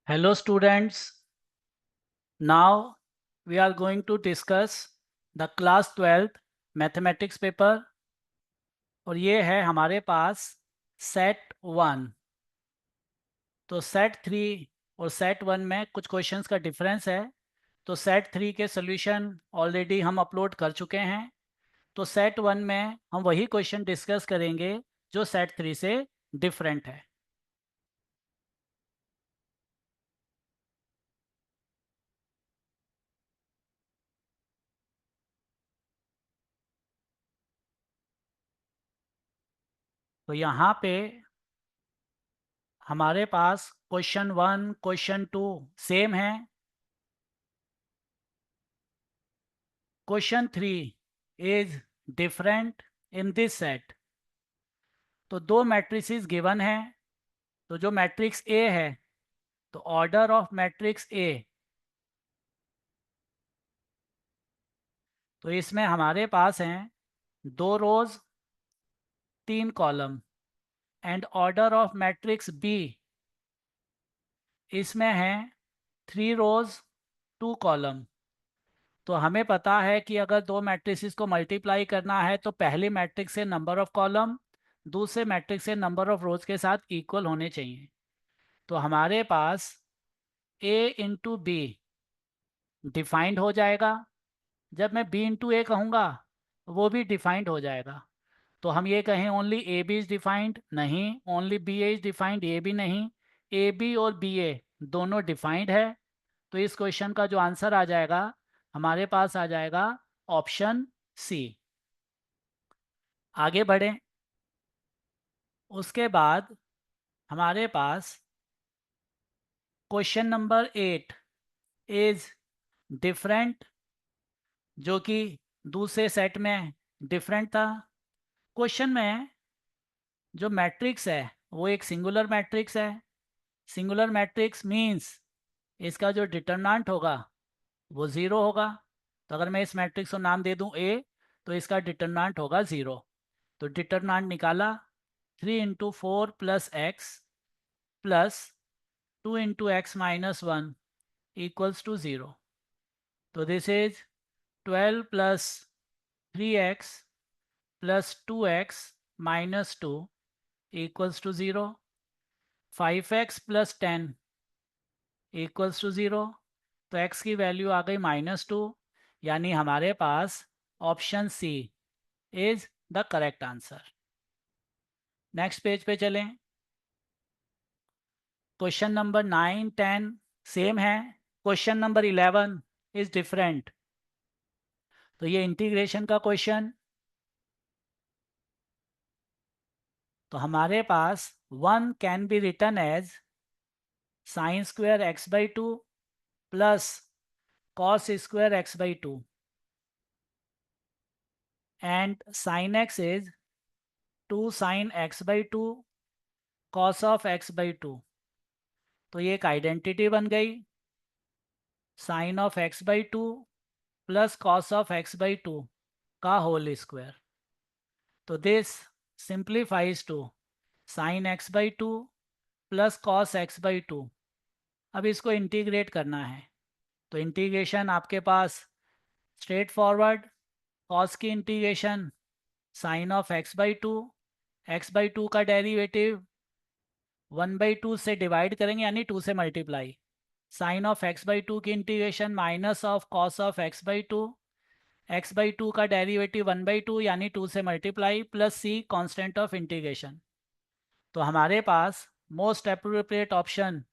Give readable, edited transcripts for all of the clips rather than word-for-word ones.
Hello students, now we are going to discuss the class 12th mathematics paper और ये है हमारे पास set 1। तो सेट 3 और सेट 1 में कुछ क्वेश्चंस का डिफरेंस है। तो सेट 3 के सॉल्यूशन ऑलरेडी हम अपलोड कर चुके हैं। तो सेट 1 में हम वही क्वेश्चन डिस्कस करेंगे जो सेट 3 से डिफरेंट है। तो यहाँ पे हमारे पास क्वेश्चन 1 क्वेश्चन 2 सेम है। Question 3 is different in this set. तो दो मैट्रिसेस गिवन है। तो जो मैट्रिक्स ए है, तो ऑर्डर ऑफ मैट्रिक्स ए, तो इसमें हमारे पास हैं 2 rows 3 columns. And order of matrix B, इसमें हैं 3 रोज 2 कॉलम। तो हमें पता है कि अगर दो मैट्रिसेस को मल्टीप्लाई करना है तो पहली मैट्रिक्स से नंबर ऑफ कॉलम दूसरे मैट्रिक्स से नंबर ऑफ रोज के साथ इक्वल होने चाहिए। तो हमारे पास ए इंटू बी डिफाइंड हो जाएगा। जब मैं बी इंटू ए कहूँगा वो भी डिफाइंड हो जाएगा। तो हम ये कहें only A B is defined, नहीं। Only B A is defined, A B नहीं। ए बी और बी ए दोनों डिफाइंड है। तो इस क्वेश्चन का जो आंसर आ जाएगा हमारे पास आ जाएगा ऑप्शन सी। आगे बढ़ें। उसके बाद हमारे पास क्वेश्चन नंबर 8 इज़ डिफरेंट, जो कि दूसरे सेट में डिफरेंट था। क्वेश्चन में जो मैट्रिक्स है वो एक सिंगुलर मैट्रिक्स है। सिंगुलर मैट्रिक्स मींस इसका जो डिटरमिनेंट होगा वो ज़ीरो होगा। तो अगर मैं इस मैट्रिक्स को नाम दे दूं ए, तो इसका डिटरमिनेंट होगा ज़ीरो। तो डिटरमिनेंट निकाला, 3 × 4 + x प्लस 2 × x - 1 = 0। तो this is 12 + 3x + 2x - 2 = 0। 5x + 10 = 0। तो x की वैल्यू आ गई -2, यानी हमारे पास option C is the correct answer. Next page पे चलें। क्वेश्चन नंबर 9 10 सेम है। Question number 11 is different. तो ये इंटीग्रेशन का क्वेश्चन। तो हमारे पास 1 can be written as sin² x/2 plus cos² x/2 and sin x is 2 sin x/2 cos of x/2। तो ये एक आइडेंटिटी बन गई, sin of x/2 plus cos of x/2 का होल स्क्वायर। तो this simplifies to sin x/2 plus cos x/2। अब इसको integrate करना है। तो इंटीग्रेशन आपके पास स्ट्रेट फॉरवर्ड, cos की integration sin of x/2, x/2 का डेरिवेटिव 1/2 से डिवाइड करेंगे यानी 2 से मल्टीप्लाई। साइन ऑफ x/2 की integration minus of cos of x/2, x/2 का डेरिवेटिव 1/2 यानी 2 से multiply plus C constant of integration. तो हमारे पास मोस्ट अप्रोप्रिएट ऑप्शन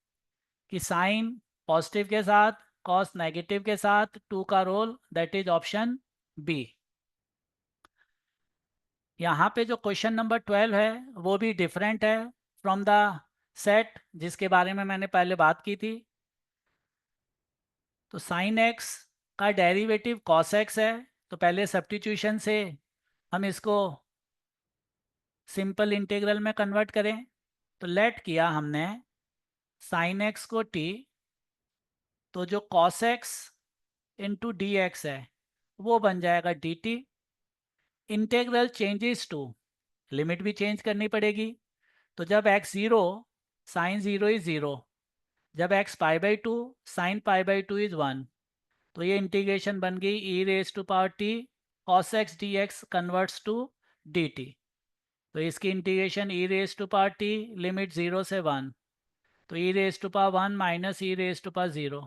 कि साइन पॉजिटिव के साथ कॉस नेगेटिव के साथ 2 का role, that is option B. यहाँ पे जो क्वेश्चन नंबर 12 है वो भी डिफरेंट है फ्रॉम द सेट जिसके बारे में मैंने पहले बात की थी। तो साइन एक्स का डेरिवेटिव कॉस एक्स है। तो पहले सब्स्टिट्यूशन से हम इसको सिंपल इंटीग्रल में कन्वर्ट करें। तो लेट किया हमने साइन एक्स को टी, तो जो cos x into d x है वो बन जाएगा d t. Integral changes to, limit भी चेंज करनी पड़ेगी। तो जब x 0, साइन 0 इज 0। जब x pi by two sine pi by two is 1, तो ये इंटीग्रेशन बन गई e raise to power t cos x d x converts to d t. तो इसकी integration e raise to power t limit 0 से 1, तो e raise to power 1 minus e raise to power 0,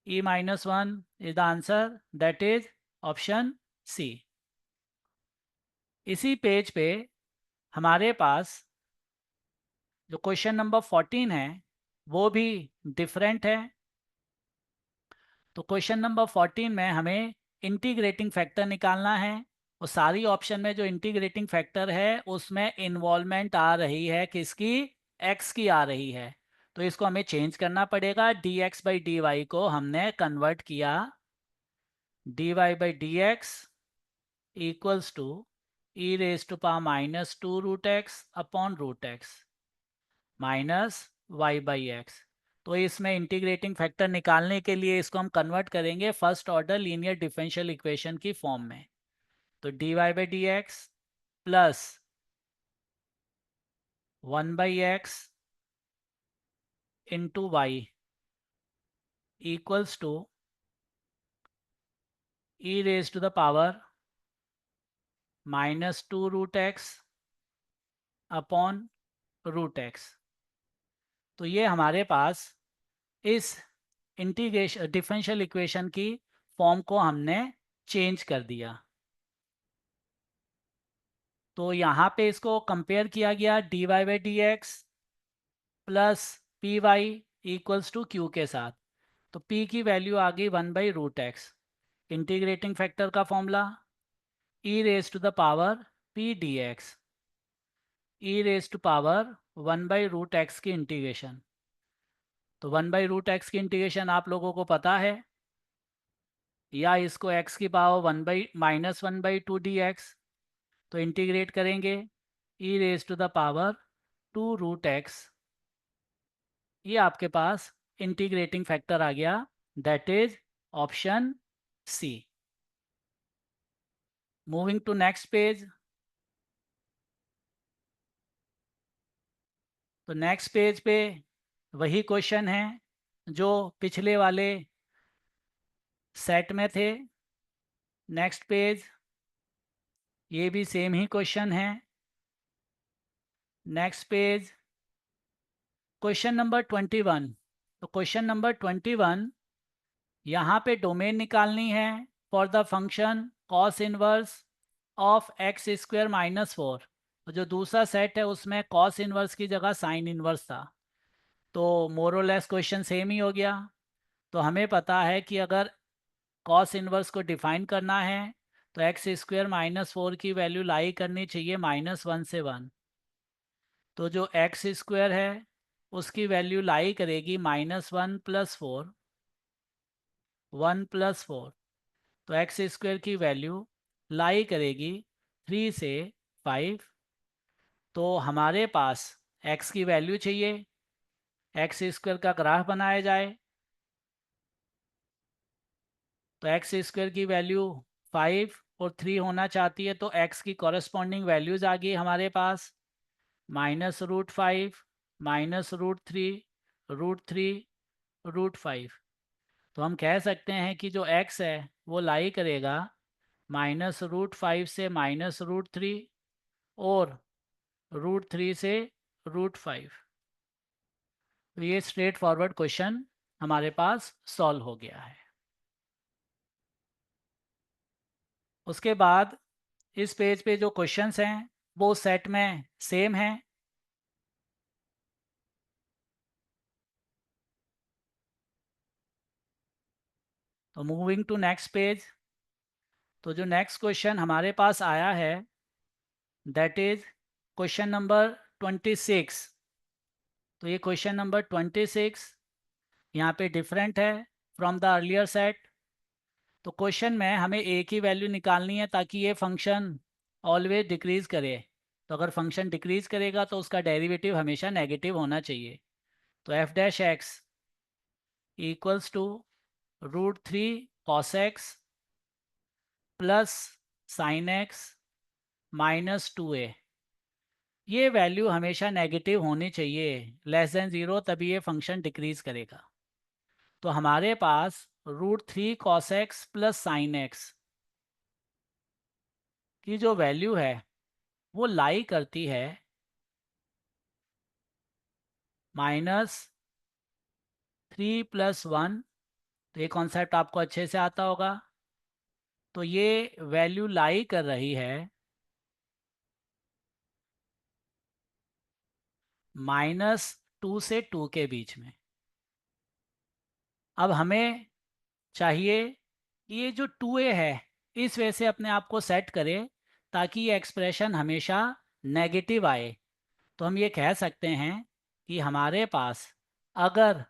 e minus 1 is the answer, that is option C। इसी page पे हमारे पास जो question number 14 है वो भी डिफरेंट है। तो क्वेश्चन नंबर 14 में हमें इंटीग्रेटिंग फैक्टर निकालना है और सारी ऑप्शन में जो इंटीग्रेटिंग फैक्टर है उसमें इन्वॉल्वमेंट आ रही है किसकी, x की आ रही है। तो इसको हमें चेंज करना पड़ेगा, dx बाई डी को हमने कन्वर्ट किया dy by d x equals to e raise to power minus two root x upon root x minus y by x. तो इसमें इंटीग्रेटिंग फैक्टर निकालने के लिए इसको हम कन्वर्ट करेंगे first order linear differential equation की फॉर्म में। तो d y by d x plus 1 by x into y equals to e raise to the power minus two root x upon root x. तो ये हमारे पास इस integration differential equation की form को हमने चेंज कर दिया। तो यहाँ पे इसको कंपेयर किया गया d y by d x plus p y equals to q के साथ। तो p की वैल्यू आ गई 1 by root x, integrating factor का formula e raise to the power p d x, e raise to power 1 by root x की integration. तो 1 by root x की इंटीग्रेशन आप लोगों को पता है, या इसको x की power 1 by minus 1 by two d x. तो इंटीग्रेट करेंगे e raise to the power 2 root x, ये आपके पास इंटीग्रेटिंग फैक्टर आ गया, that is option C. Moving to next page. तो नेक्स्ट पेज पे वही क्वेश्चन है जो पिछले वाले सेट में थे। नेक्स्ट पेज, ये भी सेम ही क्वेश्चन है। Next page, question number 21। तो क्वेश्चन नंबर 21, यहाँ पे डोमेन निकालनी है for the function cos inverse of x square minus 4। तो जो दूसरा सेट है उसमें कॉस इनवर्स की जगह साइन इनवर्स था। तो मोरलेस क्वेश्चन सेम ही हो गया। तो हमें पता है कि अगर कॉस इनवर्स को डिफाइन करना है तो एक्स स्क्वायर माइनस 4 की वैल्यू लाई करनी चाहिए माइनस 1 से 1। तो जो एक्स स्क्वायर है उसकी वैल्यू लाई करेगी माइनस 1 प्लस 4, 1 प्लस 4। तो एक्स स्क्वायर की वैल्यू लाई करेगी 3 से 5। तो हमारे पास x की वैल्यू चाहिए, एक्स स्क्वायर का ग्राफ बनाया जाए। तो एक्स स्क्वायर की वैल्यू 5 और 3 होना चाहती है, तो x की कॉरेस्पॉन्डिंग वैल्यूज आ गई हमारे पास minus root 5, minus root 3, root 3, root 5। तो हम कह सकते हैं कि जो x है वो लाई करेगा माइनस रूट 5 से माइनस रूट 3 और रूट 3 से रूट 5। तो ये स्ट्रेट फॉरवर्ड क्वेश्चन हमारे पास सॉल्व हो गया है। उसके बाद इस पेज पे जो क्वेश्चंस हैं वो सेट में सेम हैं। तो मूविंग टू नेक्स्ट पेज। तो जो नेक्स्ट क्वेश्चन हमारे पास आया है दैट इज क्वेश्चन नंबर 26। तो ये क्वेश्चन नंबर 26 यहाँ पे डिफरेंट है फ्रॉम द अर्लियर सेट। तो क्वेश्चन में हमें एक ही वैल्यू निकालनी है ताकि ये फंक्शन ऑलवेज डिक्रीज करे। तो अगर फंक्शन डिक्रीज करेगा तो उसका डेरिवेटिव हमेशा नेगेटिव होना चाहिए। तो f dash x equals to root 3 cos x plus sine x minus 2a, ये वैल्यू हमेशा नेगेटिव होनी चाहिए, लेस देन 0, तभी ये फंक्शन डिक्रीज करेगा। तो हमारे पास √3 cos x plus sine x की जो वैल्यू है वो लाई करती है -3 + 1। तो ये कॉन्सेप्ट आपको अच्छे से आता होगा। तो ये वैल्यू लाई कर रही है -2 से 2 के बीच में। अब हमें चाहिए कि ये जो 2a है इस वजह से अपने आप को सेट करें ताकि ये एक्सप्रेशन हमेशा नेगेटिव आए। तो हम ये कह सकते हैं कि हमारे पास अगर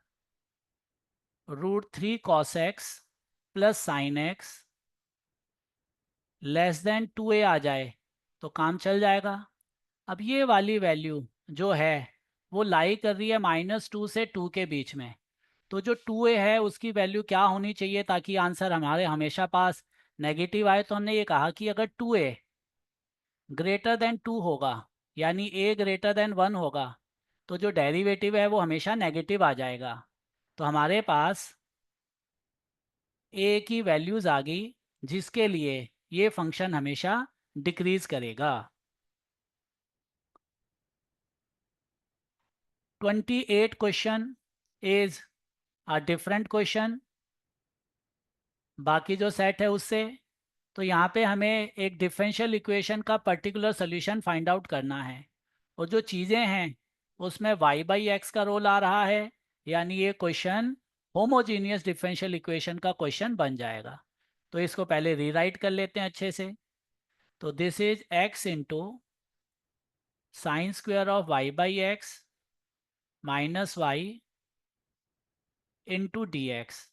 √3 cos x plus sine x less than 2a आ जाए तो काम चल जाएगा। अब ये वाली वैल्यू जो है वो लाई कर रही है -2 से 2 के बीच में। तो जो 2a है उसकी वैल्यू क्या होनी चाहिए ताकि आंसर हमारे हमेशा पास नेगेटिव आए। तो हमने ये कहा कि अगर 2a ग्रेटर देन 2 होगा यानी a ग्रेटर देन 1 होगा तो जो डेरिवेटिव है वो हमेशा नेगेटिव आ जाएगा। तो हमारे पास a की वैल्यूज़ आ गई जिसके लिए ये फंक्शन हमेशा डिक्रीज करेगा। 28 question is a different question बाकी जो सेट है उससे। तो यहाँ पे हमें एक डिफरेंशियल इक्वेशन का पर्टिकुलर सोल्यूशन फाइंड आउट करना है और जो चीज़ें हैं उसमें y/x का रोल आ रहा है यानी ये क्वेश्चन होमोजीनियस डिफरेंशियल इक्वेशन का क्वेश्चन बन जाएगा। तो इसको पहले रीराइट कर लेते हैं अच्छे से। तो this is x into sine square of y/x minus y into d x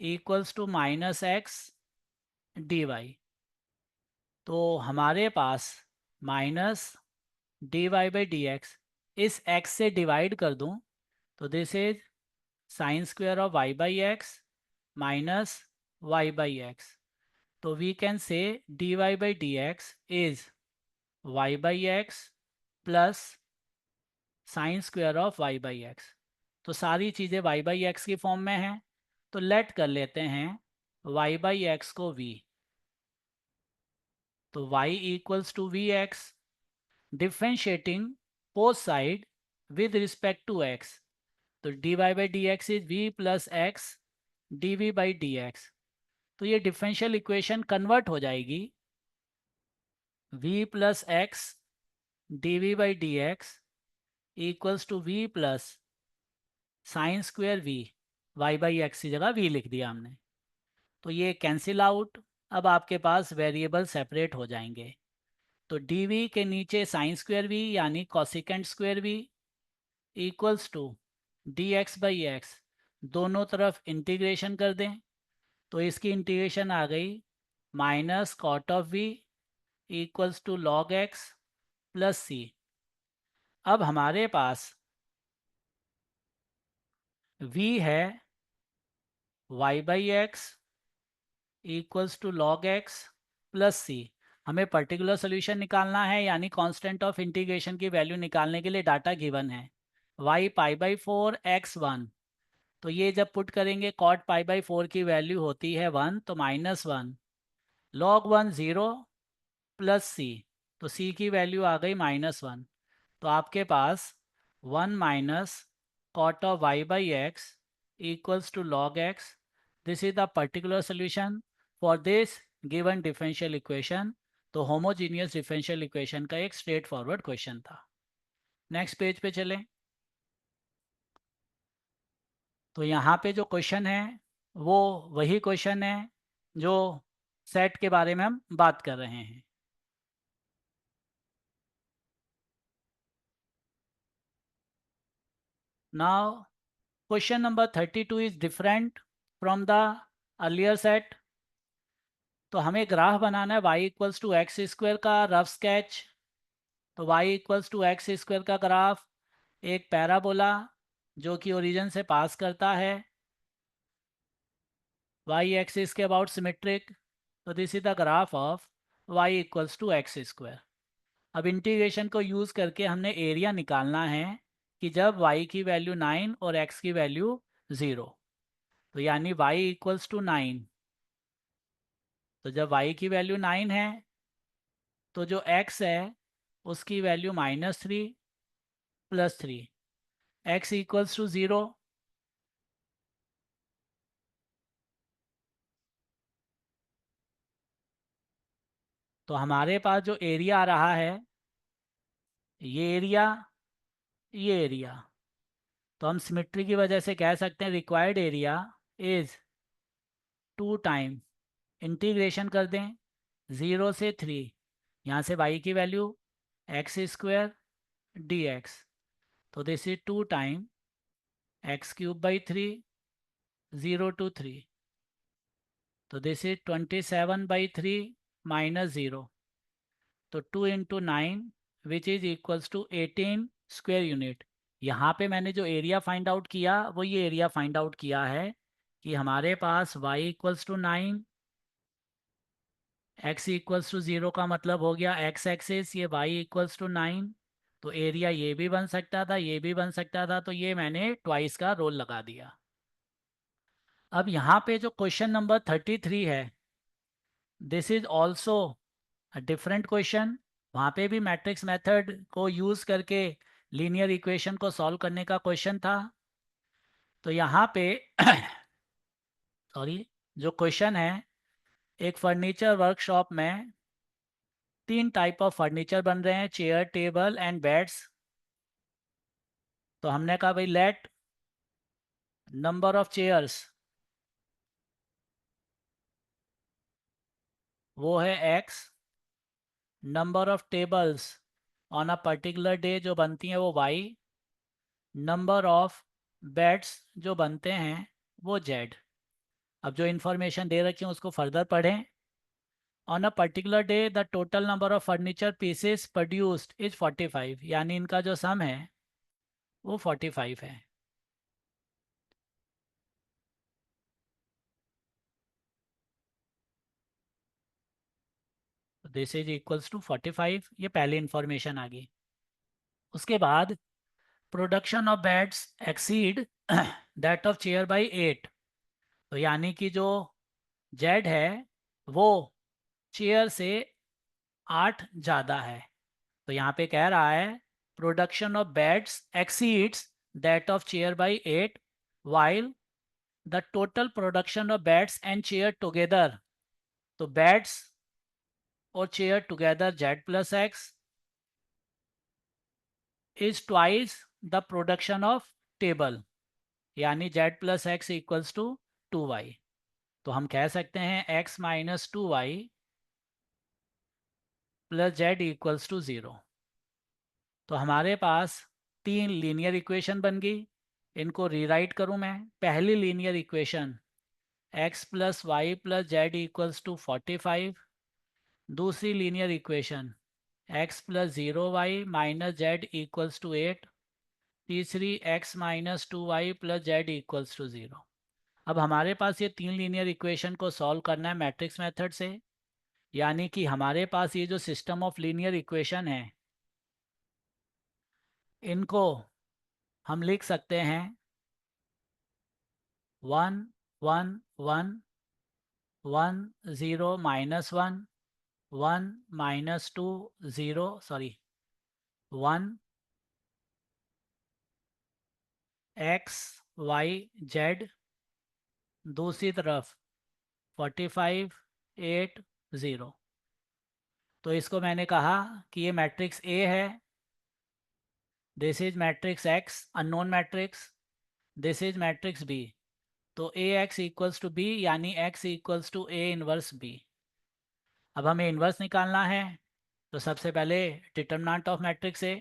equals to -x dy। तो हमारे पास माइनस dy/dx इस x से डिवाइड कर दूं तो this is sine square of y/x minus y/x। तो we can say dy/dx is y/x plus sine square of y/x। तो सारी चीज़ें y/x की फॉर्म में हैं तो लेट कर लेते हैं y/x को v। तो y equals to vx differentiating both side with respect to x। तो dy/dx is v plus x dv/dx। तो ये डिफरेंशियल इक्वेशन कन्वर्ट हो जाएगी v plus x dv/dx equals to v plus sine square v y/x की जगह v लिख दिया हमने। तो ये कैंसिल आउट। अब आपके पास वेरिएबल सेपरेट हो जाएंगे। तो dv के नीचे साइन स्क्वायर v यानी cosecant square v equals to dx/x दोनों तरफ इंटीग्रेशन कर दें तो इसकी इंटीग्रेशन आ गई minus cot of v equals to log x plus c। अब हमारे पास v है y/x equals to log x plus C. हमें पर्टिकुलर सोल्यूशन निकालना है यानी कांस्टेंट ऑफ इंटीग्रेशन की वैल्यू निकालने के लिए डाटा गिवन है y π/4 x1। तो ये जब पुट करेंगे कॉट π/4 की वैल्यू होती है 1 तो -1 log 1 0 प्लस सी। तो सी की वैल्यू आ गई -1। तो आपके पास 1 minus cot of y/x equals to log x। This is the particular solution for this given differential equation. तो होमोजीनियस डिफरेंशियल इक्वेशन का एक स्ट्रेट फॉरवर्ड क्वेश्चन था। नेक्स्ट पेज पे चलें। तो यहाँ पे जो क्वेश्चन है वो वही क्वेश्चन है जो सेट के बारे में हम बात कर रहे हैं। Now question number 32 is different from the earlier set. तो हमें ग्राफ बनाना है y equals to x square का रफ स्केच। तो y equals to x square का ग्राफ एक पैराबोला जो कि ओरिजिन से पास करता है y एक्सिस के अबाउट सिमेट्रिक। तो this is the graph of y equals to x square. अब इंटीग्रेशन को यूज़ करके हमने एरिया निकालना है कि जब y की वैल्यू 9 और x की वैल्यू 0, तो यानी y इक्वल्स टू 9। तो जब y की वैल्यू 9 है तो जो x है उसकी वैल्यू -3 + 3, x इक्वल्स टू 0। तो हमारे पास जो एरिया आ रहा है, ये एरिया, ये एरिया, तो हम सिमेट्री की वजह से कह सकते हैं required area is 2 time, integration कर दें 0 से 3, यहाँ से y की वैल्यू एक्स स्क्वायर dx, तो this is 2 time x³ 3, 0 to 3, तो दिस इज 27/3 - 0, तो 2 × 9 which is equals to 18 square unit. यहाँ पे मैंने जो एरिया फाइंड आउट किया वो ये एरिया फाइंड आउट किया है कि हमारे पास y equals to 9, x equals to 0 का मतलब हो गया x एक्सिस, ये y इक्वल्स टू 9, तो एरिया ये भी बन सकता था, ये भी बन सकता था, तो ये मैंने ट्वाइस का रोल लगा दिया। अब यहाँ पे जो क्वेश्चन नंबर 33 है, this is also a different question. वहाँ पे भी मैट्रिक्स मेथड को यूज़ करके लीनियर इक्वेशन को सॉल्व करने का क्वेश्चन था। तो यहाँ पे सॉरी, जो क्वेश्चन है, एक फर्नीचर वर्कशॉप में 3 टाइप ऑफ फर्नीचर बन रहे हैं, चेयर, टेबल एंड बेड्स। तो हमने कहा भाई लेट नंबर ऑफ चेयर्स, वो है x, number of tables on a particular day जो बनती हैं वो y, नंबर ऑफ बेड्स जो बनते हैं वो z। अब जो इन्फॉर्मेशन दे रखी है उसको फर्दर पढ़ें। On a particular day the total number of furniture pieces produced is 45, यानी इनका जो सम है वो 45 है। दिस इज इक्वल्स टू 45, ये पहली इन्फॉर्मेशन आ गई। उसके बाद production of beds exceed that of chair by 8, तो यानी कि जो जेड है वो चेयर से 8 ज़्यादा है। तो यहाँ पे कह रहा है production of beds exceeds that of chair by 8 while the total production of beds and chair together, तो बेड्स और chair together z+x is twice the production of table, यानी z+x इक्वल्स टू 2y। तो हम कह सकते हैं x - 2y + z equals to 0। तो हमारे पास 3 लीनियर इक्वेशन बन गई। इनको रीराइट करूं मैं। पहली linear equation x + y + z equals to 45। दूसरी linear equation x + 0y - z equals to 8। तीसरी x - 2y + z equals to 0। अब हमारे पास ये 3 लीनियर इक्वेशन को सॉल्व करना है मैट्रिक्स मेथड से, यानी कि हमारे पास ये जो सिस्टम ऑफ लीनियर इक्वेशन है इनको हम लिख सकते हैं 1 1 1 1 0 -1 1 -2 0, सॉरी 1 x y z, दूसरी तरफ 45 8 0। तो इसको मैंने कहा कि ये मैट्रिक्स A है, this is matrix X unknown matrix, this is matrix B। तो AX इक्वल्स टू B, यानी X equals to A inverse B। अब हमें इन्वर्स निकालना है, तो सबसे पहले डिटर्मिनेंट ऑफ मैट्रिक्स A,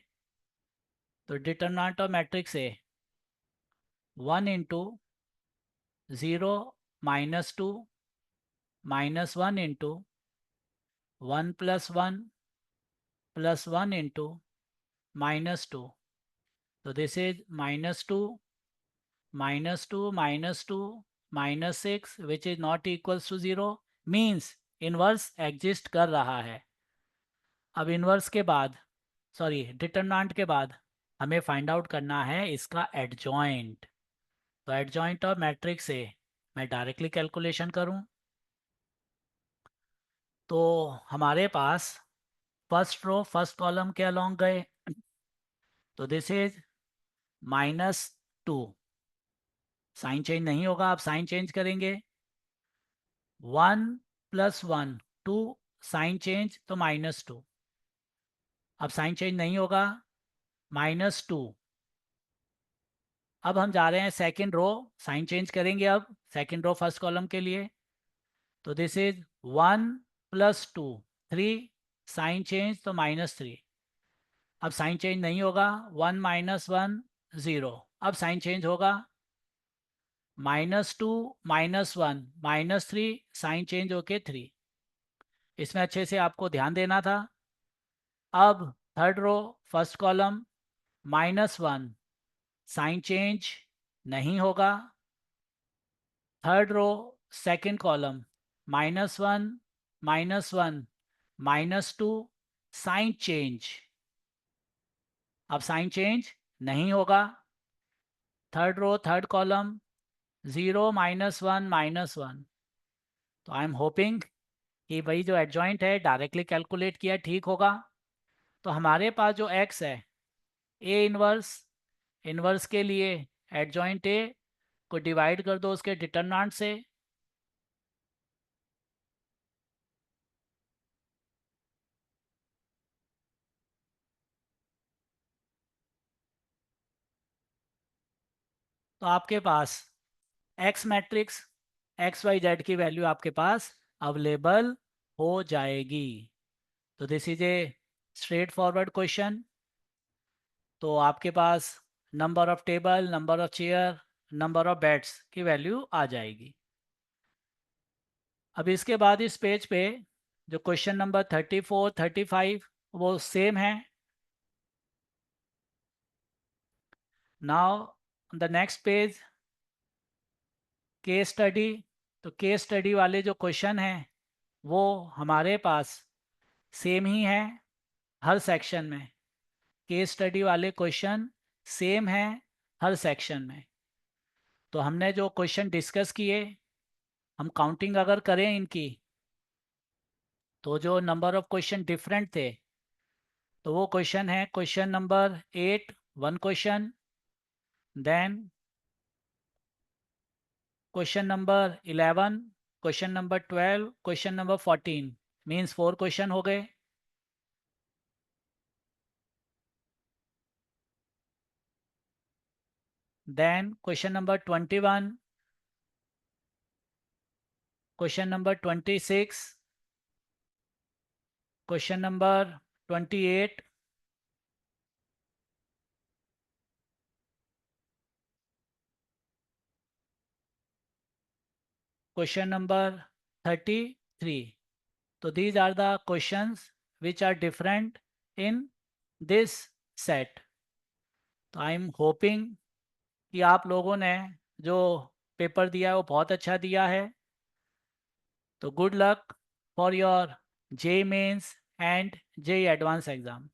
तो determinant of matrix A 1 × 0 -2 -1 × 1 + 1 + 1 × -2, so this is -2 -2 -2 -6 which is not equals to 0, means inverse exist कर रहा है। अब इन्वर्स के बाद, सॉरी डिटरमिनेंट के बाद हमें फाइंड आउट करना है इसका एडजॉइंट। तो एडजॉइंट ऑफ मैट्रिक्स से मैं डायरेक्टली कैलकुलेशन करूं तो हमारे पास फर्स्ट रो फर्स्ट कॉलम के अलोंग गए, तो दिस इज -2। साइन चेंज नहीं होगा, आप साइन चेंज करेंगे 1 + 1 2, साइन चेंज तो -2। अब साइन चेंज नहीं होगा, -2। अब हम जा रहे हैं सेकंड रो, साइन चेंज करेंगे अब सेकंड रो फर्स्ट कॉलम के लिए, तो दिस इज 1 + 2 3, साइन चेंज तो -3। अब साइन चेंज नहीं होगा, 1 - 1 0। अब साइन चेंज होगा -2 - 1 -3, साइन चेंज होके 3। इसमें अच्छे से आपको ध्यान देना था। अब third row first column -1, sign change नहीं होगा। Third row second column -1 -1 -2, sign change. अब साइन चेंज नहीं होगा। Third row third column 0 -1 -1। तो आई एम होपिंग कि भाई जो एडजॉइंट है डायरेक्टली कैलकुलेट किया ठीक होगा। तो हमारे पास जो x है ए इन्वर्स, इन्वर्स के लिए एडजॉइंट ए को डिवाइड कर दो उसके डिटरमिनेंट से, तो आपके पास x matrix x y z की वैल्यू आपके पास अवेलेबल हो जाएगी। तो this is a straightforward question. तो आपके पास number of table, number of chair, number of beds की वैल्यू आ जाएगी। अब इसके बाद इस पेज पे जो क्वेश्चन नंबर 34 35 वो सेम है। Now the next page case study. तो केस स्टडी वाले जो क्वेश्चन हैं वो हमारे पास सेम ही है हर सेक्शन में। केस स्टडी वाले क्वेश्चन सेम है हर सेक्शन में। तो हमने जो क्वेश्चन डिस्कस किए, हम काउंटिंग अगर करें इनकी तो जो नंबर ऑफ क्वेश्चन डिफरेंट थे, तो वो क्वेश्चन है question number 8 1 question, then question number 11, question number 12, question number 14, means 4 question हो गए। Then question number 21, question number 26, question number 28, question number 33। तो these are the questions which are different in this set. तो I am hoping कि आप लोगों ने जो paper दिया है वो बहुत अच्छा दिया है। तो good luck for your JEE mains and JEE advance exam.